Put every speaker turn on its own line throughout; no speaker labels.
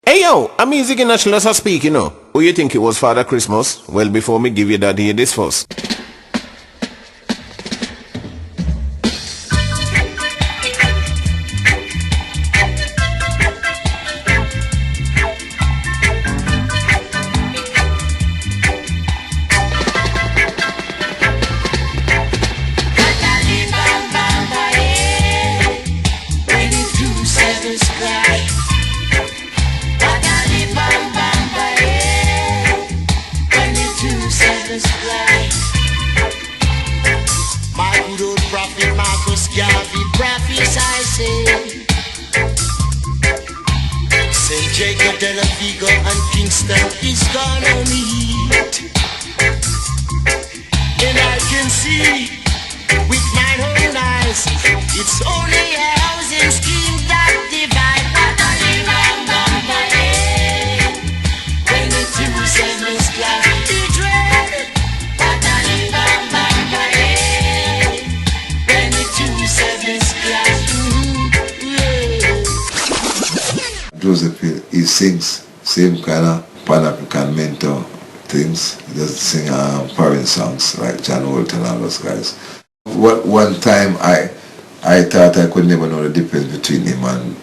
Hey yo, I'm Ziggy Natulus I speak, you know. Who you think it was Father Christmas? Well, before me give you that, hear this first.
St. Jacob, De La Vigo and Kingston is gonna meet. And I can see with my own eyes, it's only a housing scheme that divide. When the two sevens clash, it's red. When the two sevens clash.
Joseph, he sings same kind of Pan-African mentor things. He doesn't sing foreign songs like John Holt and all those guys. One time I thought I could never know the difference between him and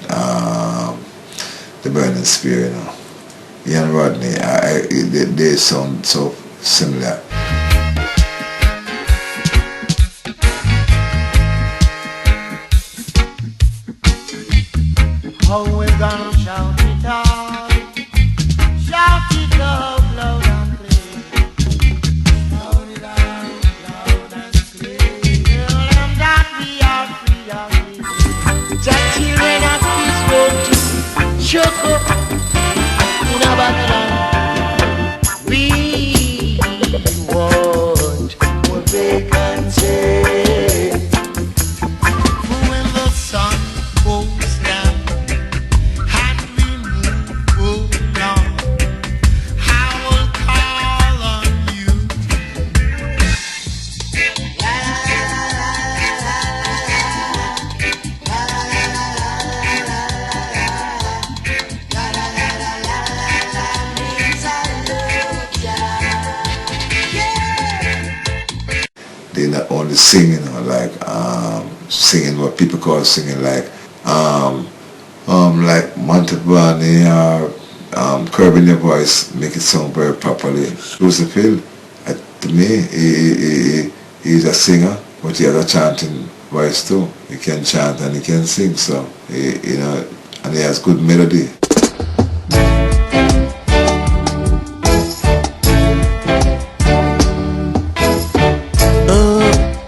the Burning Spear, you know. He and Rodney, they sound so similar.
Oh, we're gonna shout it out loud and clear. Shout it out loud and clear. Tell them that we are free of it.
That children of peace won't choke up in a Babylon. We want more vacancy.
When the sun goes down and we move along, I will call on you.
They're not only singing, like singing what people call singing, like Montebrani or curving their voice, make it sound very properly. Joseph Hill, to me, he's a singer, but he has a chanting voice too. He can chant and he can sing, so you know, and he has good melody.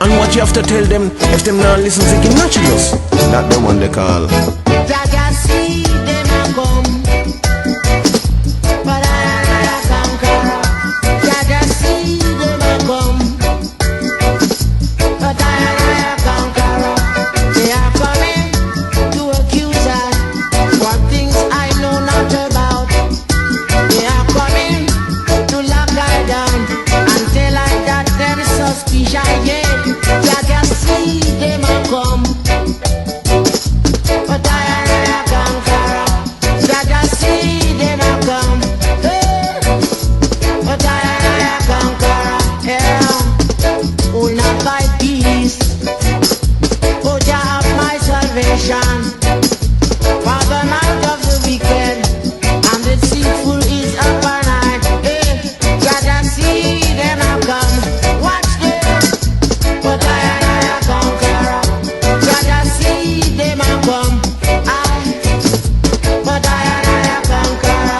And what you have to tell them if them not listen to Ziggy Natulus? That the one they call.
Jaja see them a come, but I conquer. Jaja see them a come, but I conquer. They are coming to accuse us for things I know not about. They are coming to lock I down and tell I that there is suspicion. Yeah, Jaja see them a come. But I conquer. Jaja see them a come. But I conquer. Yeah. Oh, not by peace. Oh, Jah have my salvation. For the night of the wicked and the deceitful is upon night. Jaja see them a come. Watch them. But I conquer. Jaja see them a come. But I conquer.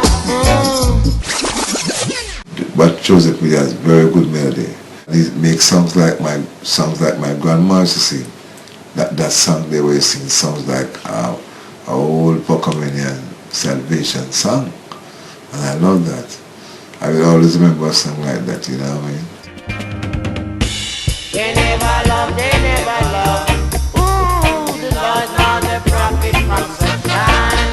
But Joseph Hill has very good melody. He makes songs like my grandma used to sing. That song they were singing sounds like a old Pocomanian salvation song, and I love that. I will always remember a song like that. You know what I mean?
They never love, they never love. Ooh, the Lord not the prophet from such time.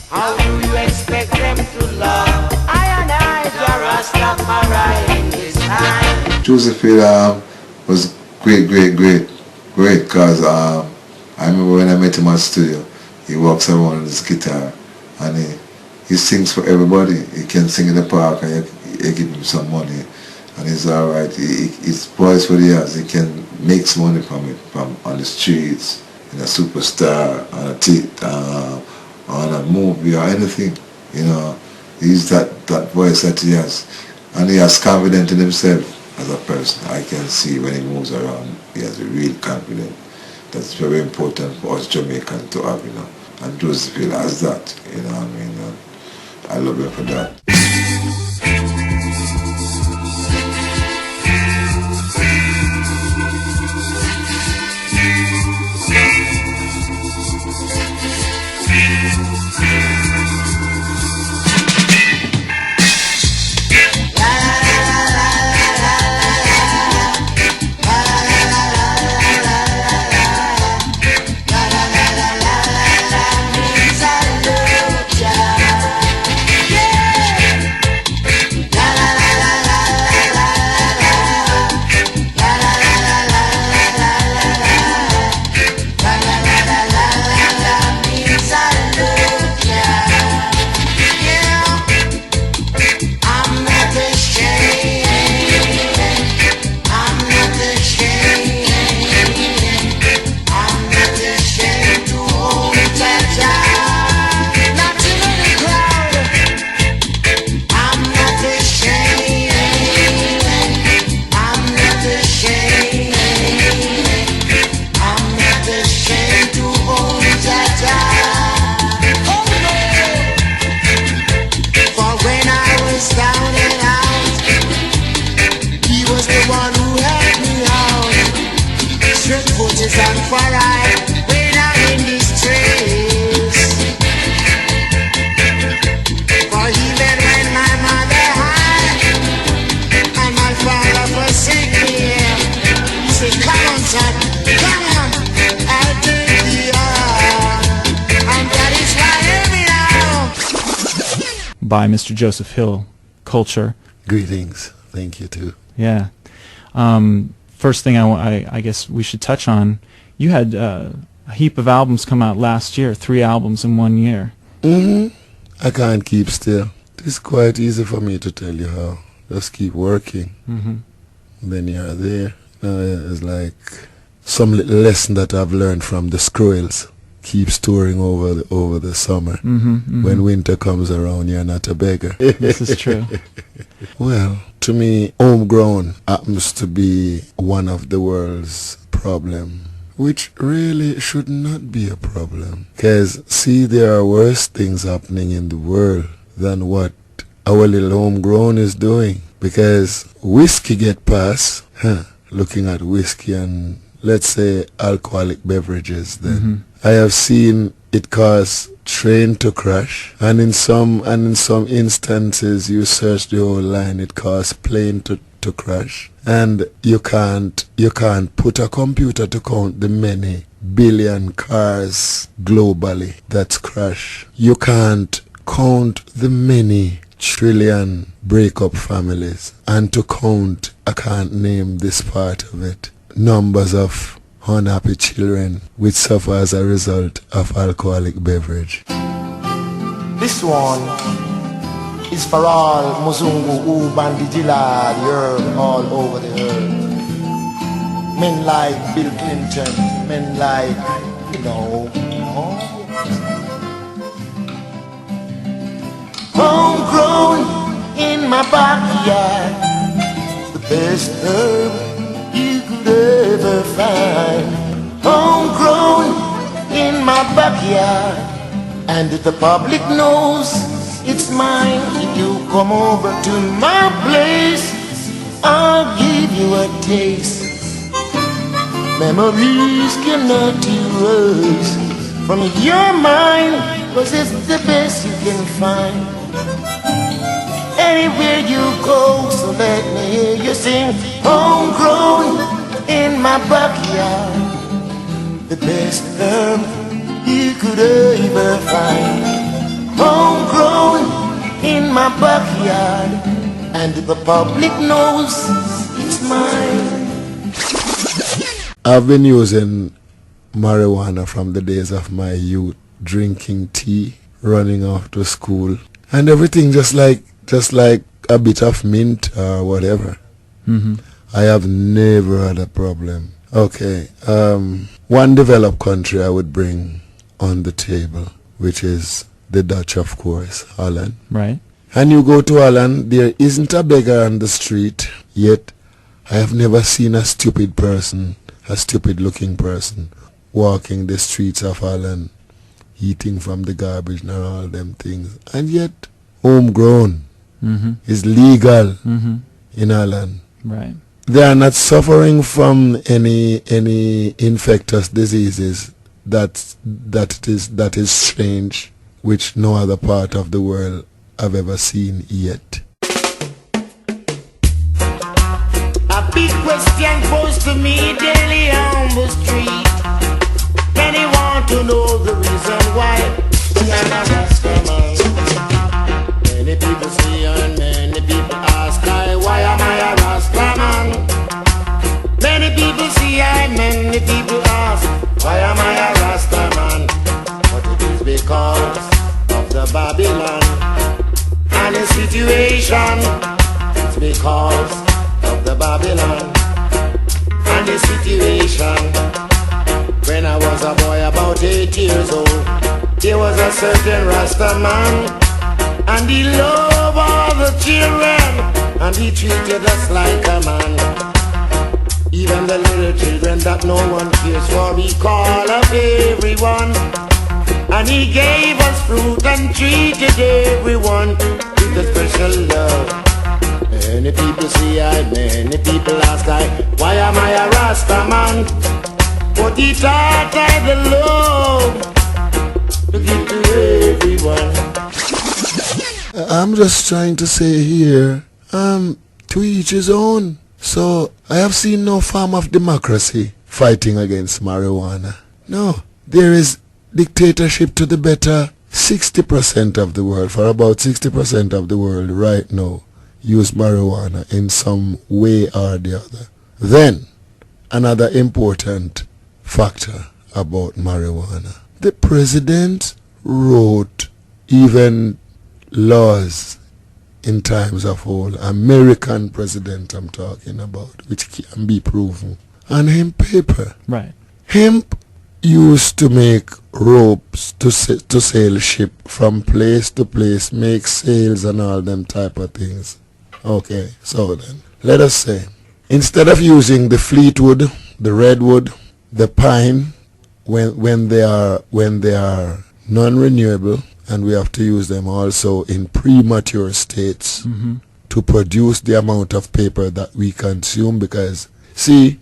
How do you expect them to love? I and I, Rastafari in this time.
Joseph Hill was great, because I remember when I met him at the studio, he walks around with his guitar and he sings for everybody. He can sing in the park and you give him some money and he's alright. His voice what he has, he can make money from it, from on the streets, in a superstar, on a movie or anything. You know, he's that voice that he has. And he has confidence in himself as a person. I can see when he moves around, he has a real confidence. That's very important for us Jamaicans to have, you know. And Josephine has that, you know what I mean? I love him for that.
By Mr. Joseph Hill, Culture.
Greetings. Thank you too.
Yeah. First thing I guess we should touch on, you had a heap of albums come out last year, 3 albums in 1 year.
I can't keep still. It's quite easy for me to tell you how. Just keep working. Then you're there. It's like some little lesson that I've learned from the Squirrels. Keep touring over the summer. When winter comes around, you're not a beggar.
This is true.
Well, to me, homegrown happens to be one of the world's problem, which really should not be a problem. Because, see, there are worse things happening in the world than what our little homegrown is doing. Because whiskey get past, looking at whiskey and, let's say, alcoholic beverages then. I have seen it cause train to crash, and in some instances you search the whole line, it cause plane to crash, and you can't put a computer to count the many billion cars globally that's crash. You can't count the many trillion breakup families, and to count, I can't name this part of it, numbers of unhappy children which suffer as a result of alcoholic beverage.
This one is for all Muzungu, Ubandijila, the earth, all over the earth. Men like Bill Clinton, men like, Homegrown in my backyard, the best herb you could ever find. Homegrown in my backyard, and if the public knows it's mine, if you come over to my place, I'll give you a taste. Memories cannot erase from your mind, 'cause it's the best you can find. Anywhere you go, so let me hear you sing. Homegrown in my backyard, the best herb you could ever find. Homegrown in my backyard, and the public knows it's mine.
I've been using marijuana from the days of my youth, drinking tea, running off to school, and everything just like a bit of mint or whatever. I have never had a problem. Okay, one developed country I would bring on the table, which is the Dutch, of course, Holland.
Right.
And you go to Holland, there isn't a beggar on the street, yet I have never seen a stupid person, a stupid looking person, walking the streets of Holland, eating from the garbage and all them things. And yet, homegrown is legal in Holland.
Right.
They are not suffering from any infectious diseases that is strange, which no other part of the world I've ever seen yet.
A big question posed to me daily on the street. Many want to know the reason why I'm a Rastaman. Many people see and many people ask why am I a Rastaman? Many people see and many people ask why am I a Rastaman? But it is because of the Babylon and the situation. It's because of the Babylon and the situation. When I was a boy about 8 years old, there was a certain Rasta man, and he loved all the children, and he treated us like a man. Even the little children that no one cares for, he called up everyone, and he gave us fruit and treated everyone with a special love. Many people see many people ask why am I a Rasta man? But he taught I the love to give to everyone.
I'm just trying to say here, to each his own. So I have seen no form of democracy fighting against marijuana. No, there is dictatorship to the better. 60% of the world, for about 60% of the world right now, use marijuana in some way or the other. Then, another important factor about marijuana. The president wrote even laws in times of old. American president I'm talking about, which can be proven. On hemp paper.
Right.
Hemp used to make ropes to sail ship from place to place, make sails and all them type of things. Okay, so then, let us say, instead of using the fleetwood, the redwood, the pine, when they are non-renewable, and we have to use them also in premature states to produce the amount of paper that we consume. Because, see,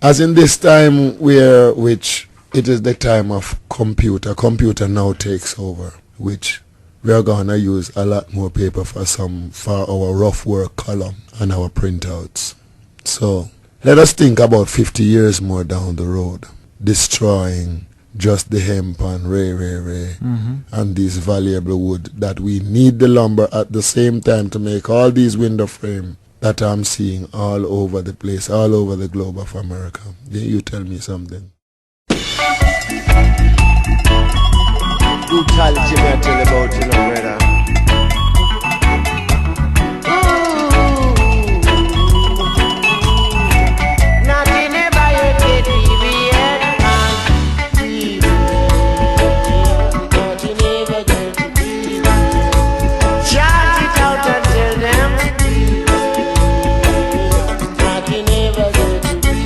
as in this time which it is the time of computer now takes over, which we are gonna use a lot more paper for our rough work column and our printouts. So let us think about 50 years more down the road, destroying just the hemp and and these valuable wood that we need the lumber at the same time to make all these window frame that I'm seeing all over the place, all over the globe of America. You tell me something.
Brutality, me I tell you about, you know, brother.
Nothing ever you did deviate, man. Nothing ever get to be. Shout it out and tell them. Nothing ever get to be.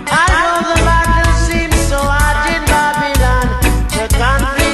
I know the battle seems so hard in Babylon. The country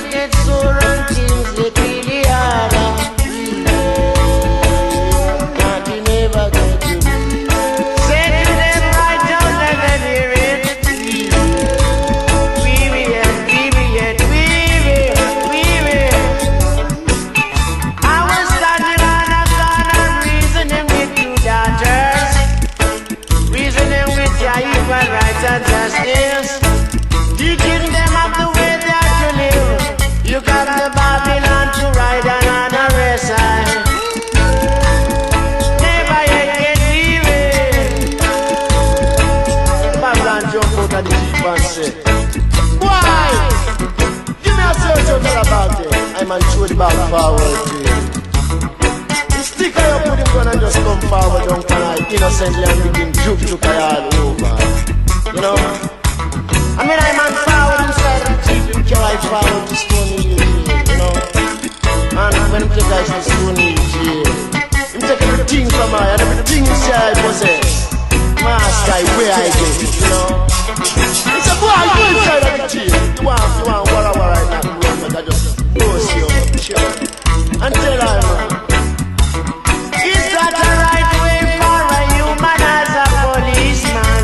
forward to him. The sticker you put him gonna just come forward, don't come out innocently and begin juke all over. You know? I mean, I'm on forward inside the jeep, him carry forward to Stony Hill, you know? And when him take guys to Stony Hill, him take everything from I, and everything inside I possess. Master, where I get it, you know? It's a boy, go inside of the jeep. You want wara right now, but I just close you up, sure. And tell her, man.
Is that the right way for a human as a policeman?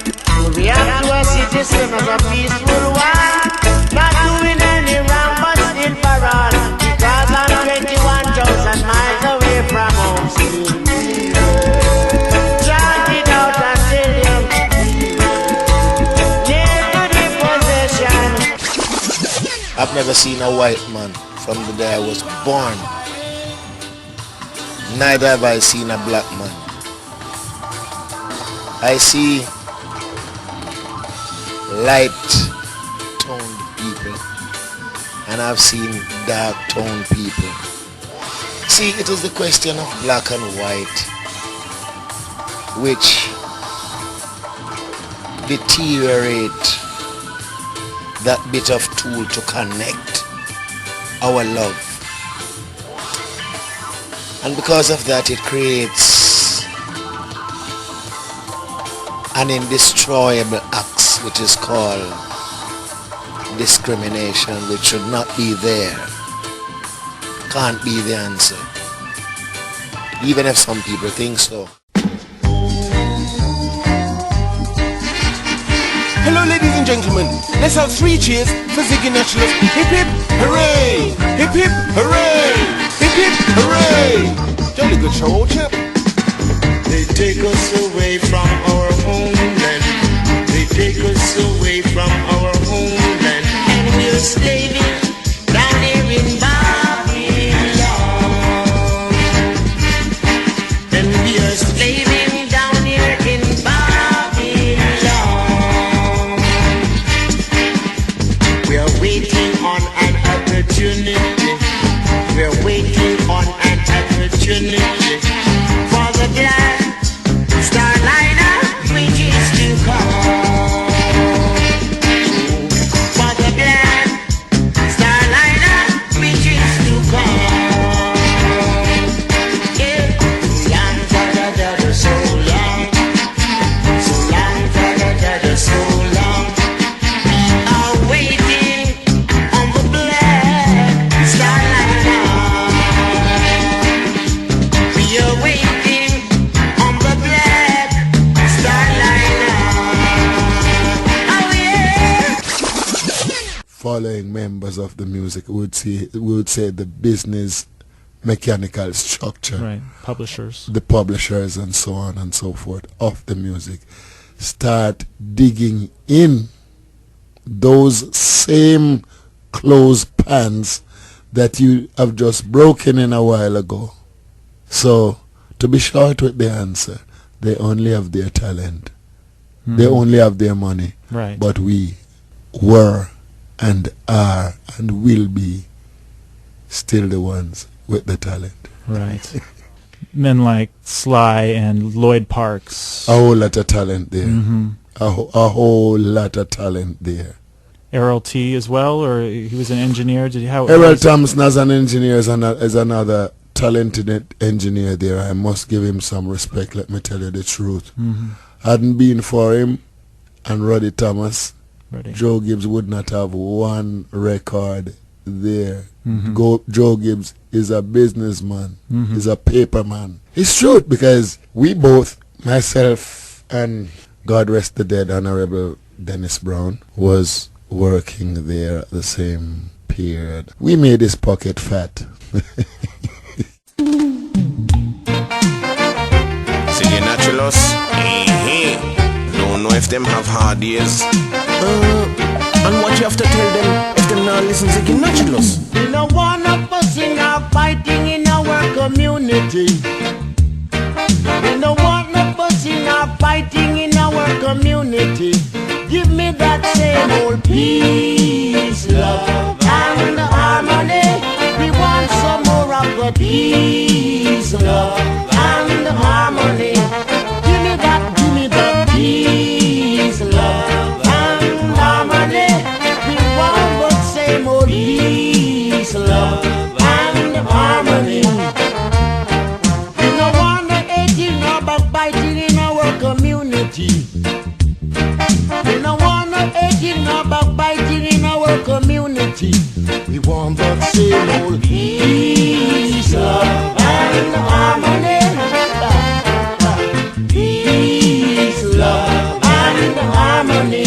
To react to a citizen as a peaceful one, not doing any wrong but still for all, because I'm 21,000 miles away from home still. Chant it out and tell him, near to the possession.
I've never seen a white man from the day I was born. Neither have I seen a black man. I see light-toned people and I've seen dark-toned people. See, it is the question of black and white which deteriorate that bit of tool to connect our love. And because of that, it creates an indestructible axe which is called discrimination, which should not be there. Can't be the answer, even if some people think so.
Hello, ladies and gentlemen. Let's have 3 cheers for Ziggy Natulus. Hip hip hooray! Hip hip hooray! Hip hip hooray! Jolly good show, old chap.
They take us away from our homeland. They take us away from our homeland.
And we're slaving down here in Babylon.
And we are
Slaving down here in Babylon.
We are waiting on an opportunity. We are waiting on an opportunity
For the black starliner which is to come. For the black starliner which is to come. Yeah.
long, da-da-da-da, so long. So long, da-da-da-da, so long.
We are waiting on the black starliner. We are waiting on the black starliner. Oh yeah.
Following members of the music would say the business mechanical structure,
Right. Publishers.
the publishers and so on and so forth of the music start digging in those same closed pans that you have just broken in a while ago. So, to be short with the answer, they only have their talent. They only have their money.
Right.
But we were and are and will be still the ones with the talent.
Right. Men like Sly and Lloyd Parks.
A whole lot of talent there. A whole lot of talent there.
Errol T as well, or he was an engineer. Did he? How?
Errol Thompson as an engineer is another talented engineer there. I must give him some respect, let me tell you the truth. Hadn't been for him and Roddy Thomas,
Ready.
Joe Gibbs would not have one record there. Joe Gibbs is a businessman. He's a paperman. It's true because we both, myself and God rest the dead Honorable Dennis Brown, was working there at the same period. We made his pocket fat.
Ziggy Natulus. Don't know if them have hard ears. And what you have to tell them if them not listen Ziggy Natulus?
We don't want no fussing or fighting in our community. We don't want no fussing or fighting in our community. Give me that same old peace, love, and harmony. We want so but peace, love, and harmony. Give me that peace, love, and harmony. We want but same old peace, love, and harmony. We no want no hating or backbiting in our community. We no want no hating or backbiting in our community.
We want but same old
Peace, love, and harmony. Peace, love, and harmony.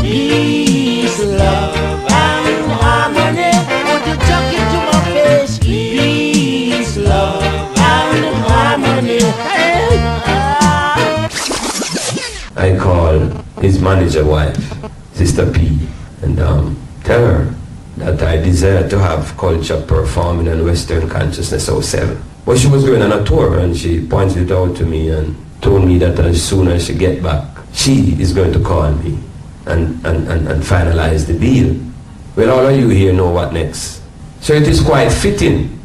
Peace, love, and harmony. Would you chuck it to my face? Peace, love, and harmony.
I call his manager wife, Sister P, and tell her that I desire to have culture performing in Western Consciousness 07. Well, she was going on a tour and she pointed it out to me and told me that as soon as she get back, she is going to call me and finalize the deal. Well, all of you here know what next. So it is quite fitting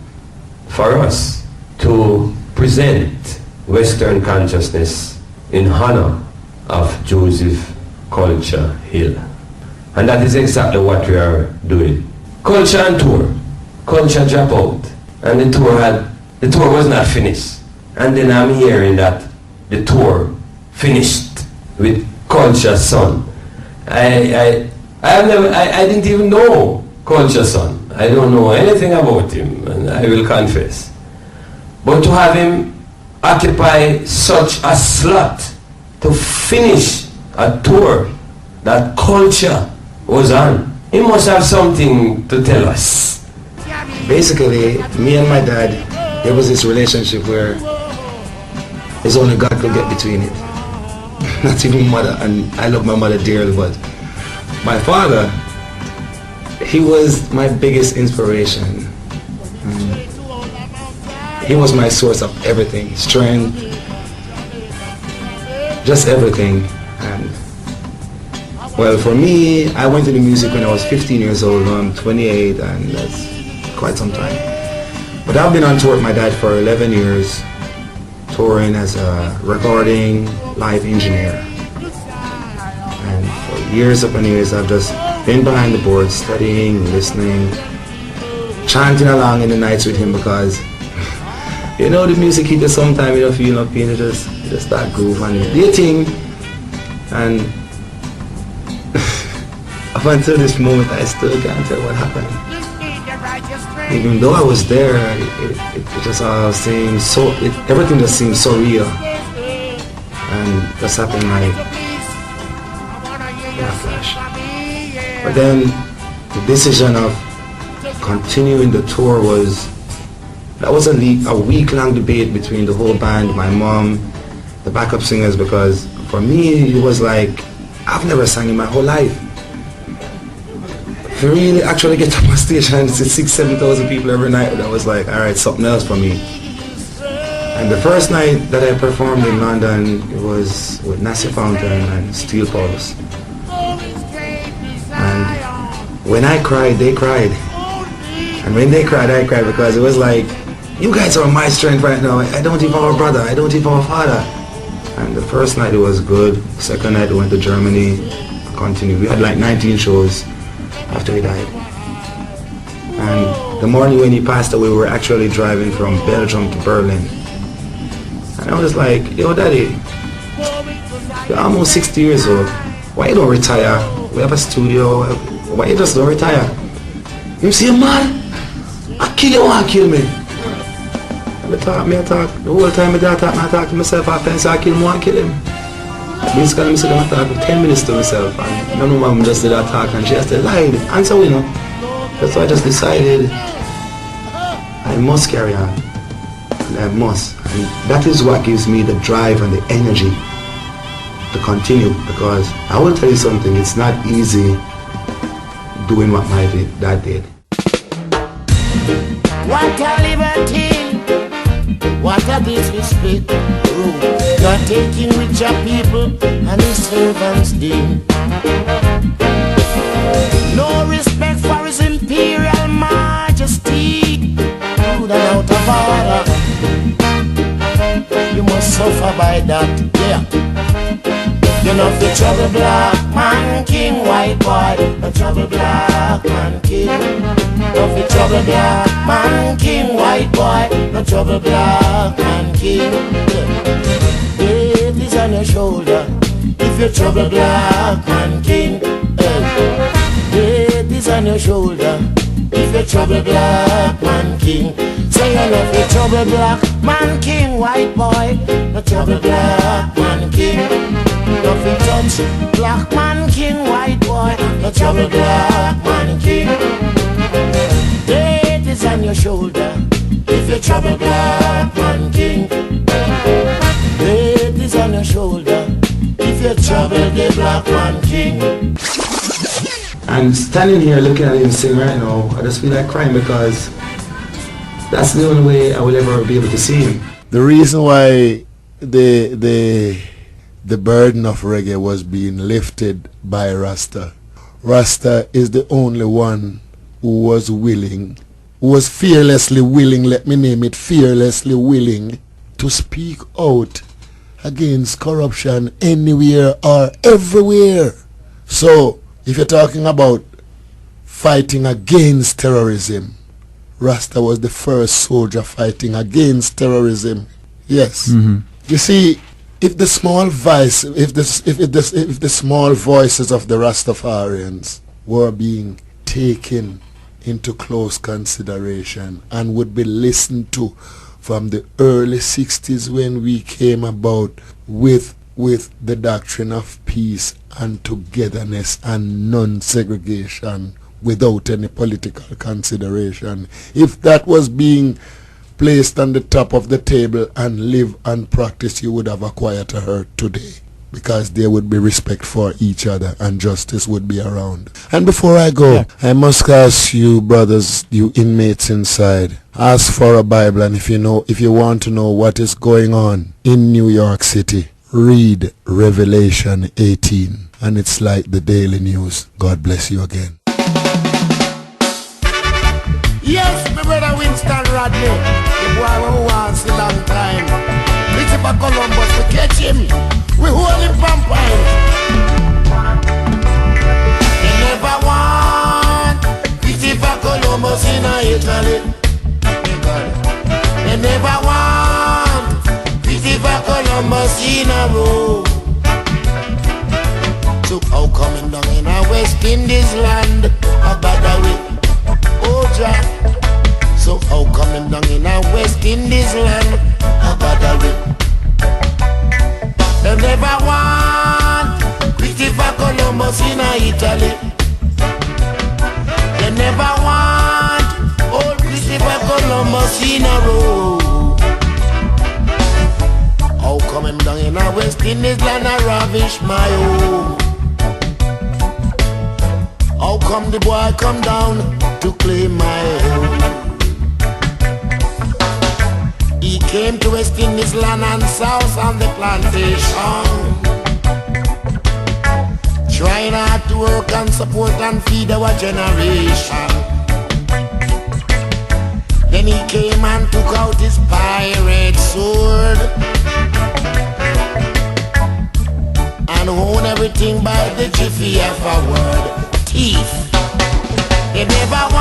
for us to present Western Consciousness in honor of Joseph Culture Hill. And that is exactly what we are doing. Culture and tour. Culture drop out. And the tour was not finished. And then I'm hearing that the tour finished with Culture's son. I didn't even know Culture's son. I don't know anything about him, and I will confess. But to have him occupy such a slot to finish a tour that Culture was on, he must have something to tell us.
Basically, me and my dad, there was this relationship where it's only God could get between it. Not even mother, and I love my mother dearly, but my father, he was my biggest inspiration. He was my source of everything, strength, just everything. And well, for me, I went into music when I was 15 years old. Now I'm 28, and that's quite some time. But I've been on tour with my dad for 11 years, touring as a recording live engineer. And for years upon years, I've just been behind the board, studying, listening, chanting along in the nights with him, because you know the music hit you sometime, you don't feel no pain, you just start groove and do your thing. And up until this moment, I still can't tell what happened. Even though I was there, it just all seemed so, everything just seemed so real. And just happened like in a flash. But then the decision of continuing the tour that was a week-long debate between the whole band, my mom, the backup singers, because for me it was like, I've never sang in my whole life. To really actually get to my stage and see 6,000-7,000 people every night, that was like, alright, something else for me. And the first night that I performed in London, it was with Nasty Fountain and Steel Pulse. And when I cried, they cried. And when they cried, I cried, because it was like, you guys are my strength right now. I don't even have a brother, I don't even have a father. And the first night it was good. Second night we went to Germany, continued. We had like 19 shows after he died. And the morning when he passed away, we were actually driving from Belgium to Berlin. And I was like, yo daddy, you're almost 60 years old. Why you don't retire? We have a studio. Why you just don't retire? You see, man, I kill you, want to kill me. I talk. The whole time I talk to myself, I think I kill him, want to kill him. Basically, I said I talk for 10 minutes to myself, and my mom just did that talk, and she just lied. And so, you know, that's why I just decided I must carry on. And I must. And that is what gives me the drive and the energy to continue, because I will tell you something, it's not easy doing what my dad did.
What a liberty, what a disrespect. You're taking with your people and his servants did. No respect for his imperial majesty.
suffer by that. Yeah. You know the trouble black man king, white boy. No trouble black man king. No the trouble black man king, white boy. No trouble black man king. Head is on your shoulder if you trouble black man king. Head is on your shoulder if you trouble black man king. Say you love the trouble black man king, white boy. No trouble black man king. Nothing touch black man king, white boy. No trouble black man king. Head is on your shoulder if you trouble black man king. Head is on your shoulder if you trouble the black man king.
And standing here looking at him sing right now, I just feel like crying because that's the only way I will ever be able to see him.
The reason why the burden of reggae was being lifted by Rasta. Rasta is the only one who was willing, who was fearlessly willing, let me name it, fearlessly willing to speak out against corruption anywhere or everywhere. So, if you're talking about fighting against terrorism, Rasta was the first soldier fighting against terrorism. Yes. Mm-hmm. You see, if the small voice, if the small voices of the Rastafarians were being taken into close consideration and would be listened to from the early 60s when we came about with the doctrine of peace and togetherness and non-segregation without any political consideration, if that was being placed on the top of the table and live and practice, you would have a quieter hurt today, because there would be respect for each other and justice would be around. And before I go, I must ask you brothers, you inmates inside, ask for a Bible, and if you want to know what is going on in New York City, read Revelation 18, and it's like the daily news. God bless you again.
Yes, my brother Winston Rodney, the boy who wants a long time. Christopher Columbus, we catch him, we hold him from pine. They never want Christopher Columbus in Italy. They never want Christopher Columbus in a row. So how coming down in a West Indies land, a bad way. Oh Jack, so how coming down in a West Indies land, a bad way. They never want Christopher Columbus in a Italy. They never want old Christopher Columbus in a row. How come him down in a West Indies land a ravish my home? How come the boy come down to claim my home? He came to West Indies land and south on the plantation, trying hard to work and support and feed our generation. Then he came and took out his pirate sword and own everything by the jiffy of a word. Thief. They never want